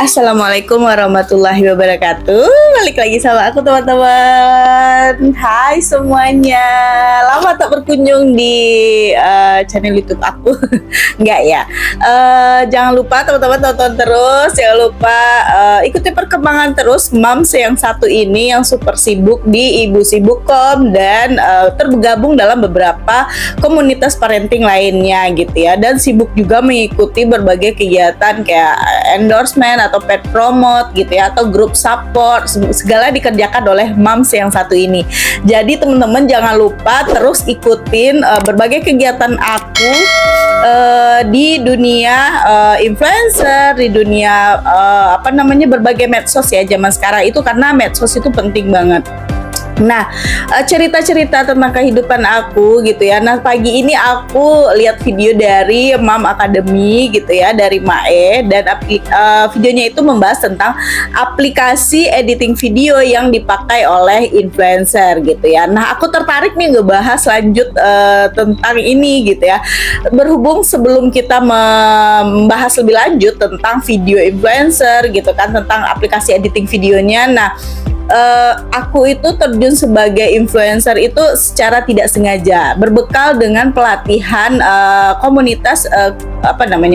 Assalamualaikum warahmatullahi wabarakatuh. Balik lagi sama aku teman-teman. Hai semuanya. Lama tak berkunjung di channel YouTube aku. Enggak ya. Jangan lupa teman-teman tonton terus. Jangan lupa ikuti perkembangan terus Mams yang satu ini yang super sibuk di Ibu Sibuk.com dan tergabung dalam beberapa komunitas parenting lainnya gitu ya. Dan sibuk juga mengikuti berbagai kegiatan kayak endorsement atau pet promote gitu ya, atau grup support, segala dikerjakan oleh Mams yang satu ini. Jadi teman-teman jangan lupa terus ikutin berbagai kegiatan aku di dunia influencer, di dunia berbagai medsos ya zaman sekarang itu, karena medsos itu penting banget. Nah, cerita-cerita tentang kehidupan aku gitu ya. Nah, pagi ini aku lihat video dari Mom Academy gitu ya, dari Mae, dan videonya itu membahas tentang aplikasi editing video yang dipakai oleh influencer gitu ya. Nah, aku tertarik nih ngebahas lanjut tentang ini gitu ya. Berhubung sebelum kita membahas lebih lanjut tentang video influencer gitu kan, tentang aplikasi editing videonya. Nah, aku itu terjun sebagai influencer itu secara tidak sengaja, berbekal dengan pelatihan komunitas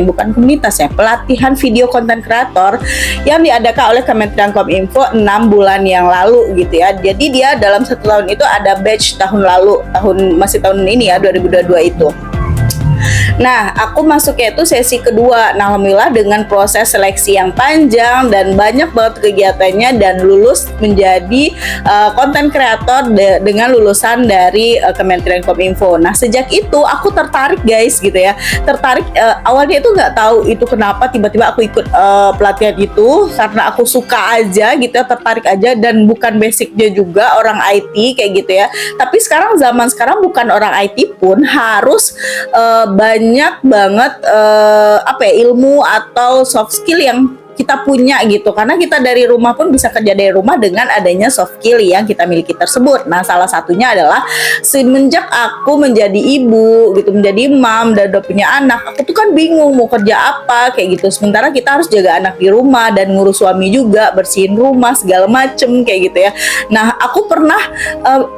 bukan komunitas ya, pelatihan video konten kreator yang diadakan oleh Kementerian Kominfo 6 bulan yang lalu gitu ya. Jadi dia dalam 1 tahun itu ada batch tahun lalu, tahun ini ya 2022 itu. Nah, aku masuknya itu sesi kedua. Nah, alhamdulillah dengan proses seleksi yang panjang dan banyak banget kegiatannya, dan lulus menjadi konten kreator dengan lulusan dari Kementerian Kominfo. Nah, sejak itu aku tertarik guys gitu ya. Tertarik awalnya itu nggak tahu itu kenapa tiba-tiba aku ikut pelatihan itu, karena aku suka aja gitu ya, tertarik aja, dan bukan basicnya juga orang IT kayak gitu ya. Tapi zaman sekarang bukan orang IT pun harus banyak banget ilmu atau soft skill yang kita punya gitu, karena kita dari rumah pun bisa kerja dari rumah dengan adanya soft skill yang kita miliki tersebut. Nah, salah satunya adalah semenjak aku menjadi ibu gitu, menjadi mom dan udah punya anak, aku tuh kan bingung mau kerja apa kayak gitu. Sementara kita harus jaga anak di rumah dan ngurus suami juga, bersihin rumah segala macem kayak gitu ya. Nah, aku pernah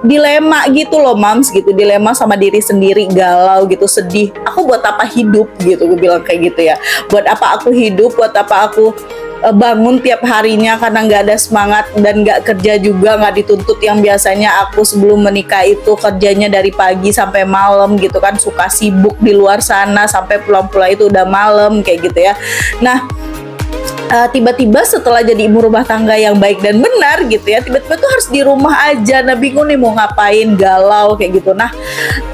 dilema gitu loh Mams gitu, dilema sama diri sendiri, galau gitu, sedih. Aku buat apa hidup gitu, gue bilang kayak gitu ya. Buat apa aku hidup, buat apa aku bangun tiap harinya, karena nggak ada semangat dan nggak kerja juga, nggak dituntut yang biasanya aku sebelum menikah itu kerjanya dari pagi sampai malam gitu kan, suka sibuk di luar sana sampai pulang-pulang itu udah malam kayak gitu ya. Nah, tiba-tiba setelah jadi ibu rumah tangga yang baik dan benar gitu ya, tiba-tiba tuh harus di rumah aja. Nah, bingung nih mau ngapain, galau kayak gitu. Nah,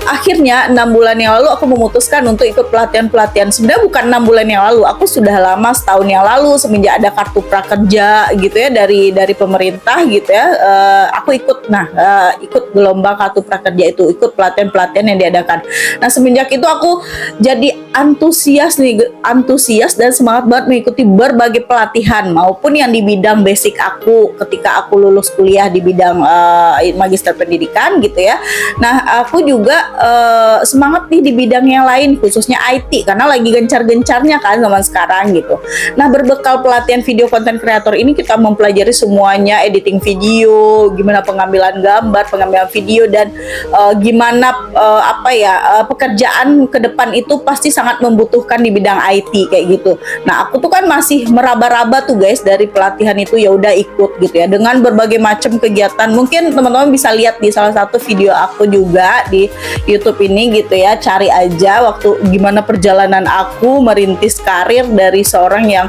akhirnya 6 bulan yang lalu aku memutuskan untuk ikut pelatihan-pelatihan. Sebenarnya bukan 6 bulan yang lalu, aku sudah lama, setahun yang lalu, semenjak ada kartu prakerja gitu ya dari pemerintah gitu ya. Aku ikut gelombang kartu prakerja itu, ikut pelatihan-pelatihan yang diadakan. Nah, semenjak itu aku jadi antusias dan semangat banget mengikuti berbagai pelatihan, maupun yang di bidang basic aku ketika aku lulus kuliah di bidang magister pendidikan gitu ya. Nah, aku juga semangat nih di bidang yang lain, khususnya IT, karena lagi gencar-gencarnya kan zaman sekarang gitu. Nah, berbekal pelatihan video konten kreator ini kita mempelajari semuanya, editing video, gimana pengambilan gambar, pengambilan video, dan gimana pekerjaan ke depan itu pasti sangat membutuhkan di bidang IT kayak gitu. Nah, aku tuh kan masih meraba-raba tuh guys dari pelatihan itu, ya udah ikut gitu ya, dengan berbagai macam kegiatan. Mungkin teman-teman bisa lihat di salah satu video aku juga di YouTube ini gitu ya, cari aja waktu gimana perjalanan aku merintis karir dari seorang yang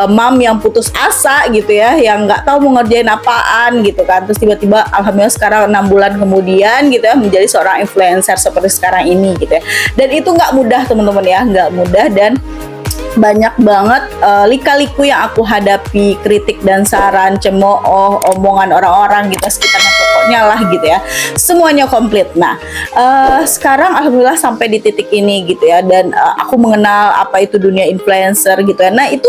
mom yang putus asa gitu ya, yang nggak tahu mau ngerjain apaan gitu kan, terus tiba-tiba alhamdulillah sekarang 6 bulan kemudian gitu ya menjadi seorang influencer seperti sekarang ini gitu ya. Dan itu nggak mudah teman-teman ya, nggak mudah, dan banyak banget lika-liku yang aku hadapi, kritik dan saran, cemooh, omongan orang-orang gitu sekitarnya pokoknya lah gitu ya, semuanya komplit. Nah sekarang alhamdulillah sampai di titik ini gitu ya, dan aku mengenal apa itu dunia influencer gitu ya. Nah itu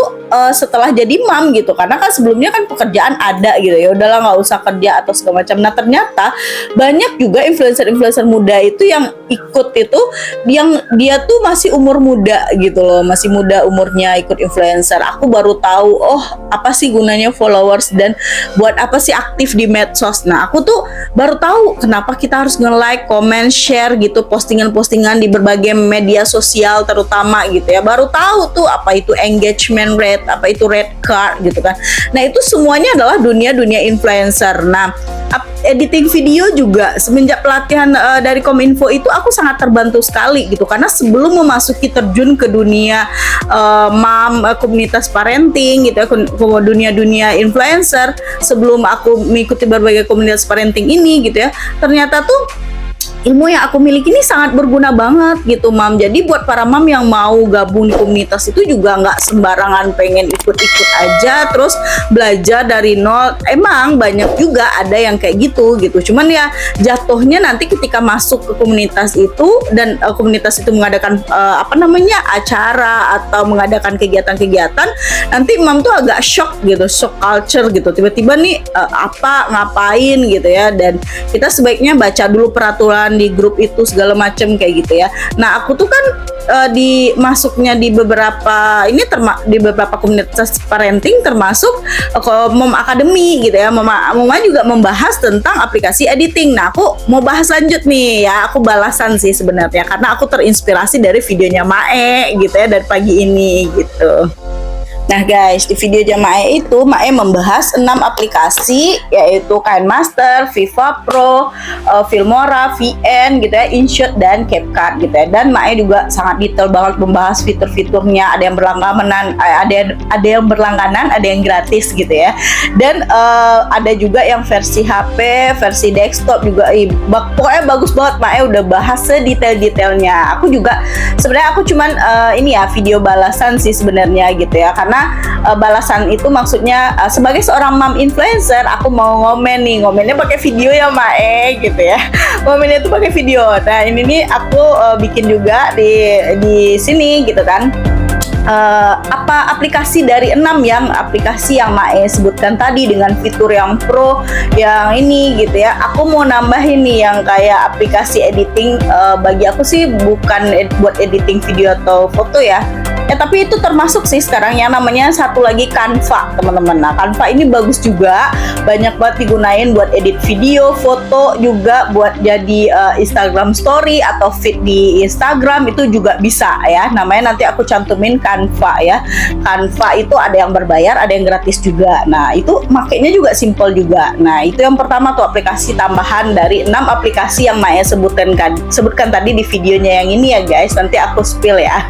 setelah jadi mam gitu, karena kan sebelumnya kan pekerjaan ada gitu ya, udahlah nggak usah kerja atau segala macam. Nah ternyata banyak juga influencer muda itu yang ikut itu, yang dia tuh masih umur muda gitu loh, masih muda umurnya ikut influencer. Aku baru tahu, oh apa sih gunanya followers dan buat apa sih aktif di medsos. Nah aku tuh baru tahu kenapa kita harus nge-like, comment, share gitu postingan-postingan di berbagai media sosial terutama gitu ya. Baru tahu tuh apa itu engagement rate, apa itu red card gitu kan. Nah itu semuanya adalah dunia influencer. Nah editing video juga semenjak pelatihan dari Kominfo itu aku sangat terbantu sekali gitu, karena sebelum memasuki terjun ke dunia komunitas parenting gitu ya, ke dunia influencer, sebelum aku mengikuti berbagai komunitas parenting ini gitu ya, ternyata tuh ilmu yang aku miliki ini sangat berguna banget gitu, Mam. Jadi buat para mam yang mau gabung di komunitas itu juga nggak sembarangan pengen ikut-ikut aja terus belajar dari nol. Emang banyak juga ada yang kayak gitu. Cuman ya jatuhnya nanti ketika masuk ke komunitas itu, dan komunitas itu mengadakan acara atau mengadakan kegiatan-kegiatan, nanti mam tuh agak shock gitu, shock culture gitu. Tiba-tiba nih ngapain gitu ya, dan kita sebaiknya baca dulu peraturan di grup itu segala macam kayak gitu ya. Nah aku tuh kan masuknya di beberapa di beberapa komunitas parenting, termasuk Mom Academy gitu ya. Mama juga membahas tentang aplikasi editing. Nah aku mau bahas lanjut nih ya, aku balasan sih sebenarnya karena aku terinspirasi dari videonya Mae gitu ya, dari pagi ini gitu. Nah guys, di video Mae itu Mae membahas 6 aplikasi, yaitu KineMaster, Viva Pro, Filmora, VN gitu ya, InShot dan CapCut gitu ya. Dan Mae juga sangat detail banget membahas fitur-fiturnya, ada yang berlangganan, ada yang gratis gitu ya. Dan ada juga yang versi HP, versi desktop juga. Pokoknya bagus banget, Mae udah bahas sedetail-detailnya. Aku juga sebenarnya cuman video balasan sih sebenarnya gitu ya, karena balasan itu maksudnya sebagai seorang mom influencer, aku mau ngomennya pakai video ya Mae gitu ya. Ngomennya itu pakai video. Nah ini nih aku bikin juga di sini gitu kan. Aplikasi dari 6 aplikasi yang Mae sebutkan tadi dengan fitur yang pro yang ini gitu ya. Aku mau nambahin nih yang kayak aplikasi editing, bagi aku sih bukan buat editing video atau foto ya, tapi itu termasuk sih sekarang yang namanya satu lagi Canva, teman-teman. Nah Canva ini bagus juga, banyak banget digunain buat edit video, foto, juga buat jadi Instagram story atau feed di Instagram itu juga bisa ya. Namanya nanti aku cantumin Canva ya. Canva itu ada yang berbayar, ada yang gratis juga. Nah itu makainya juga simple juga. Nah itu yang pertama tuh, aplikasi tambahan dari 6 aplikasi yang Maya sebutkan tadi di videonya yang ini ya guys. Nanti aku spill ya.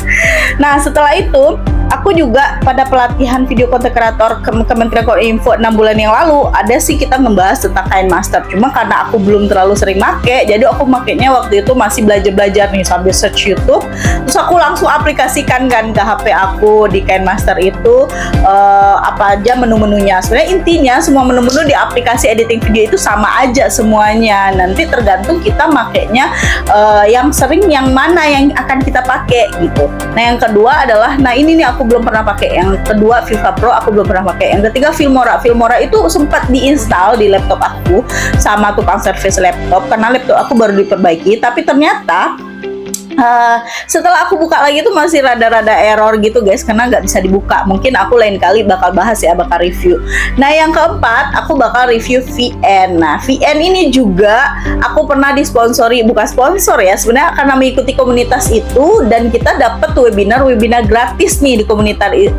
Nah setelah itu aku juga pada pelatihan video content creator Kementerian Kominfo 6 bulan yang lalu, ada sih kita membahas tentang KineMaster. Cuma karena aku belum terlalu sering make, jadi aku makainya waktu itu masih belajar nih sambil search YouTube. Terus aku langsung aplikasikan kan ke HP aku di KineMaster itu apa aja menu-menunya. Sebenarnya intinya semua menu-menu di aplikasi editing video itu sama aja semuanya. Nanti tergantung kita makainya yang sering yang mana yang akan kita pakai gitu. Nah yang kedua adalah, nah ini nih aku belum pernah pakai. Yang kedua Viva Pro aku belum pernah pakai. Yang ketiga Filmora. Filmora itu sempat diinstal di laptop aku sama tukang servis laptop, karena laptop aku baru diperbaiki. Tapi ternyata setelah aku buka lagi itu masih rada-rada error gitu guys, karena nggak bisa dibuka. Mungkin aku lain kali bakal bahas ya, bakal review. Nah yang keempat aku bakal review VN. Nah VN ini juga aku pernah disponsori, bukan sponsor ya sebenarnya, karena mengikuti komunitas itu dan kita dapat webinar gratis nih di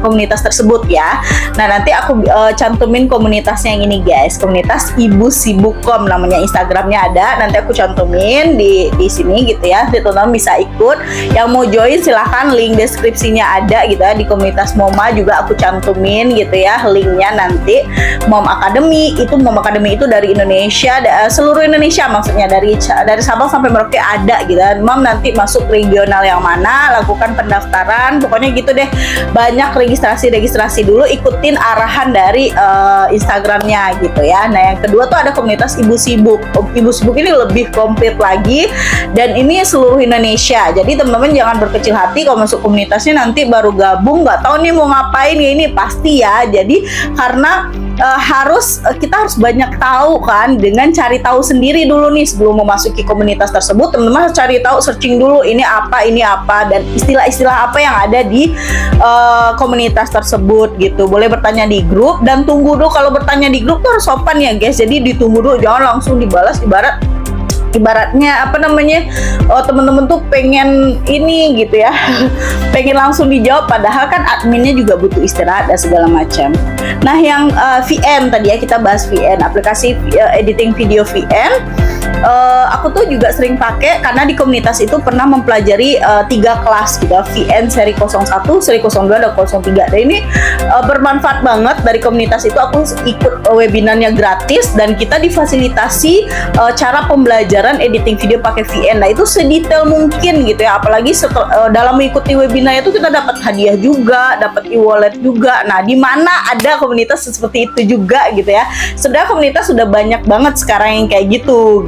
komunitas tersebut ya. Nah nanti aku cantumin komunitasnya yang ini guys, komunitas Ibu Sibuk.com namanya, Instagramnya ada, nanti aku cantumin di sini gitu ya. Teman-teman bisa ikut. Yang mau join silahkan, link deskripsinya ada gitu ya, di komunitas Moma juga aku cantumin gitu ya linknya nanti. Mom Academy itu dari Indonesia, seluruh Indonesia maksudnya, dari Sabang sampai Merauke ada gitu ya. Mom nanti masuk regional yang mana, lakukan pendaftaran, pokoknya gitu deh. Banyak registrasi dulu, ikutin arahan dari Instagramnya gitu ya. Nah yang kedua tuh ada komunitas Ibu Sibuk. Ibu Sibuk ini lebih komplit lagi, dan ini seluruh Indonesia. Jadi teman-teman jangan berkecil hati kalau masuk komunitasnya nanti baru gabung nggak tahu nih mau ngapain ya, ini pasti ya. Jadi karena kita harus banyak tahu kan, dengan cari tahu sendiri dulu nih sebelum memasuki komunitas tersebut. Teman-teman harus cari tahu, searching dulu ini apa, dan istilah-istilah apa yang ada di komunitas tersebut gitu. Boleh bertanya di grup, dan tunggu dulu. Kalau bertanya di grup tuh harus sopan ya guys, jadi ditunggu dulu, jangan langsung dibalas. Ibaratnya apa namanya, temen-temen tuh pengen ini gitu ya pengen langsung dijawab, padahal kan adminnya juga butuh istirahat dan segala macam. Nah yang VN tadi ya, kita bahas VN, aplikasi editing video VN. Aku tuh juga sering pakai karena di komunitas itu pernah mempelajari 3 kelas gitu, VN seri 01, seri 02, dan 03. Dan ini bermanfaat banget. Dari komunitas itu aku ikut webinarnya gratis, dan kita difasilitasi cara pembelajaran editing video pakai VN. Nah itu sedetail mungkin gitu ya, apalagi dalam mengikuti webinar itu kita dapat hadiah juga, dapat e-wallet juga. Nah di mana ada komunitas seperti itu juga gitu ya. Sebenarnya komunitas sudah banyak banget sekarang yang kayak gitu.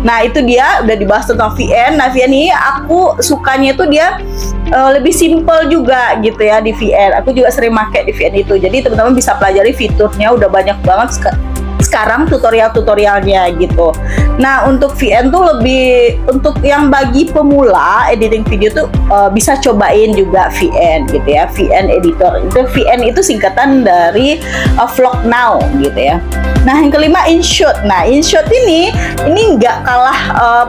Nah itu dia udah dibahas tentang VN. Nah VN ini aku sukanya itu dia lebih simple juga gitu ya di VN. Aku juga sering pakai di VN itu. Jadi teman-teman bisa pelajari fiturnya, udah banyak banget sekarang tutorial-tutorialnya gitu. Nah untuk VN tuh lebih untuk yang bagi pemula editing video tuh bisa cobain juga VN gitu ya, VN editor. Itu VN itu singkatan dari Vlog Now gitu ya. Nah yang kelima InShot. Nah InShot ini nggak kalah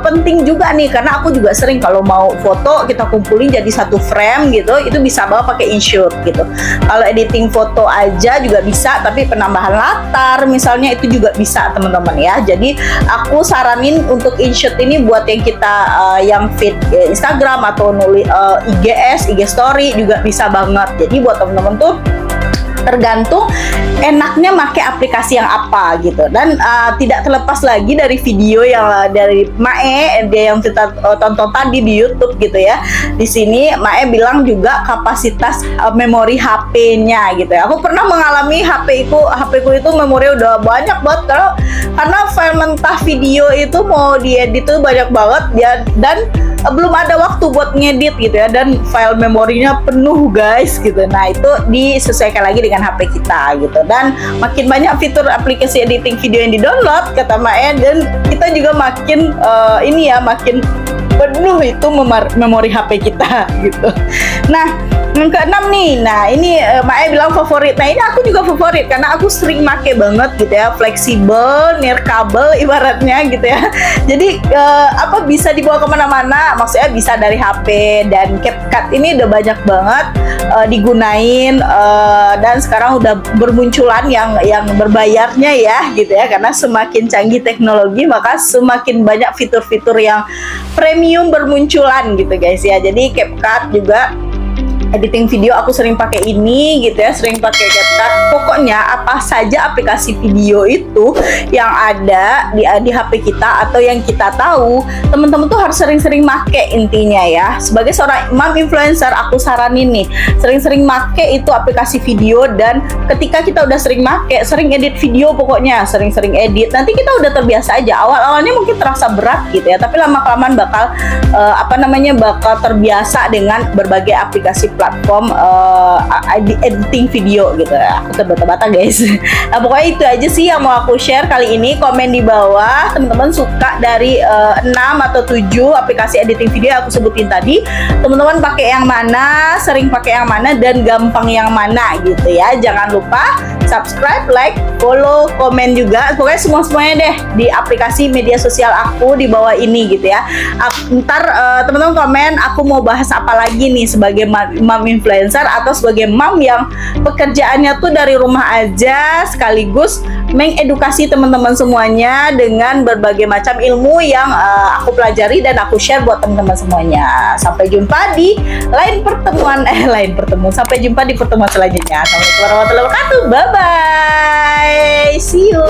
penting juga nih, karena aku juga sering kalau mau foto kita kumpulin jadi satu frame gitu, itu bisa bawa pakai InShot gitu. Kalau editing foto aja juga bisa, tapi penambahan latar misalnya itu juga bisa teman-teman ya. Jadi aku saranin untuk InShot ini buat yang kita yang feed Instagram atau nulis IG story juga bisa banget. Jadi buat teman-teman tuh tergantung enaknya pakai aplikasi yang apa gitu. Dan tidak terlepas lagi dari video yang dari Mae dia yang kita tonton tadi di YouTube gitu ya. Di sini Mae bilang juga kapasitas memori HP-nya gitu ya. Aku pernah mengalami HP ku itu memori udah banyak banget karena file mentah video itu mau diedit tuh banyak banget ya, dan belum ada waktu buat ngedit gitu ya, dan file memorinya penuh guys gitu. Nah itu disesuaikan lagi dengan HP kita gitu, dan makin banyak fitur aplikasi editing video yang di-download kata Mae, dan kita juga makin makin penuh itu memori HP kita gitu. Nah yang keenam nih, nah ini Mae bilang favorit. Nah ini aku juga favorit karena aku sering make banget gitu ya, fleksibel, nirkabel ibaratnya gitu ya. Jadi bisa dibawa kemana-mana, maksudnya bisa dari HP, dan CapCut ini udah banyak banget digunain, dan sekarang udah bermunculan yang berbayarnya ya gitu ya, karena semakin canggih teknologi maka semakin banyak fitur-fitur yang premium bermunculan gitu guys ya. Jadi CapCut juga editing video aku sering pakai ini gitu ya, sering pakai CapCut. Pokoknya apa saja aplikasi video itu yang ada di HP kita atau yang kita tahu, teman-teman tuh harus sering-sering make intinya ya. Sebagai seorang mom influencer, aku saranin nih sering-sering make itu aplikasi video, dan ketika kita udah sering make, sering edit video, pokoknya sering-sering edit, nanti kita udah terbiasa aja. Awal-awalnya mungkin terasa berat gitu ya, tapi lama-kelamaan bakal bakal terbiasa dengan berbagai aplikasi platform editing video gitu ya. Aku terbata-bata guys. Nah pokoknya itu aja sih yang mau aku share kali ini. Komen di bawah teman-teman suka dari 6 atau 7 aplikasi editing video yang aku sebutin tadi. Teman-teman pakai yang mana, sering pakai yang mana, dan gampang yang mana gitu ya. Jangan lupa subscribe, like, follow, komen juga. Pokoknya semuanya deh di aplikasi media sosial aku di bawah ini gitu ya. Ntar teman-teman komen aku mau bahas apa lagi nih sebagai mom influencer atau sebagai mom yang pekerjaannya tuh dari rumah aja sekaligus mengedukasi teman-teman semuanya dengan berbagai macam ilmu yang aku pelajari dan aku share buat teman-teman semuanya. Sampai jumpa di lain pertemuan. Sampai jumpa di pertemuan selanjutnya. Assalamualaikum warahmatullahi wabarakatuh. Bye bye. See you.